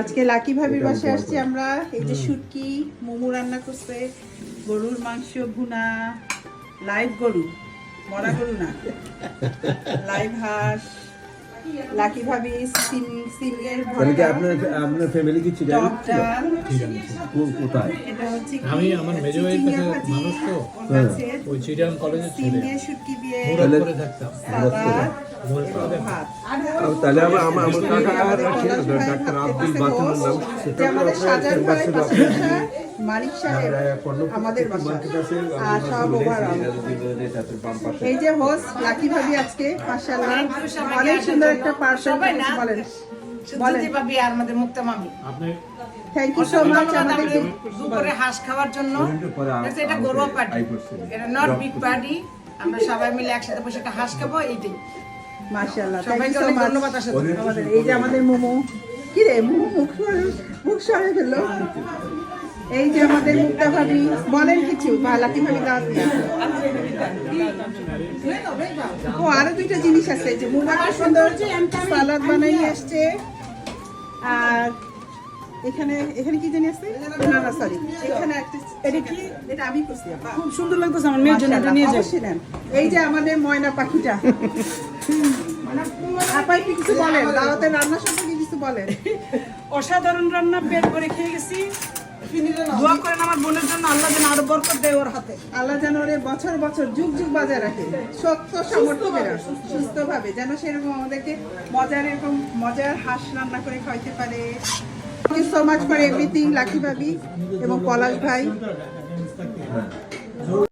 আজকে লাকি ভাবির বাসায় আসছি আমরা। এই যে শুটকি মোমো রান্না করছে, গরুর মাংস ভুনা, লাইভ গরু, মরা গরু না, লাইভ হাঁস। লাকি ভাবি সিঙ্গের ভর্তা, আপনার ফ্যামিলি কি ছিল? টক ডাল। কোথায়? এটা হচ্ছে কি আমি আমার মেজো ভাইয়ের চিচিঙ্গা কাছে ভাজি, মানুষ তো ওর কাছে ওই চিটাং কলেজে ছেড়ে সিঙ্গে শুটকি দিয়ে মুরাদ করে থাকতাম। সালাদ মুরাদ এবং করে ভাত। তাহলে আমার কাকা আর আমাদের ছিল পলাশ ভাই ডাক্তার আব্দুল ভাবতেছে বাতুল হোস্ট, নাম, যে সেটা আমাদের সাজার ভাই ছিল পাশে বসা, মানিক সাহেব আমাদের বাসা আর সব ওভারঅল। এই যে হোস্ট লাকি ভাবি আজকে মাশাআল্লাহ অনেক সুন্দর একটা পার্সেল বলেন বলেন। ভাবি আর আমাদের মুক্তা মামি আপনি থ্যাংক ইউ সো মাচ আমাদের দুপুরে হাঁস খাওয়ার জন্য। এটা গরুয়া পার্টি, এটা নট বিগ পার্টি। আমরা সবাই মিলে একসাথে বসে একটা হাঁস খাবো, এইটাই। মাশাআল্লাহ থ্যাংক সবাইকে ইউ সো অনেক মাচ। ধন্যবাদ আসলে। আমাদের এই যে আমাদের মোমো, কি রে মোমো মুখ সরে ফেললো। এই যে আমাদের মুক্তা ভাবি, বলেন কিছু লাকি ভাবি দাওয়াত দেন। ও আরো দুইটা জিনিস আছে, যে মুগা সুন্দর সালাদ বানাই আসছে। আর এখানে এখানে কি জানি আছে, না না সরি, এখানে একটা এটা কি, এটা আমি করছি। খুব সুন্দর লাগতেছে আমার মেয়ের জন্য, এটা নিয়ে যাই। অবশ্যই নেন। এই যে আমাদের ময়না পাখিটা, আপাই কি কিছু বলেন, দাওয়াতের রান্না সম্পর্কে কিছু বলেন। অসাধারণ রান্না, পেট ভরে খেয়ে গেছি। দোয়া করেন আমার বোনের জন্য, আল্লাহ যেন আরো বরকত দেয় ওর হাতে। আল্লাহ যেন ওরে বছর বছর যুগ যুগ বাজায় রাখে, শক্ত সামর্থ্যেরা সুস্থ ভাবে, যেন সেরকম আমাদেরকে মজার এরকম মজার হাঁস রান্না করে খাইতে পারে। Thank you so much for everything Lucky ভাবি এবং পলাশ ভাই।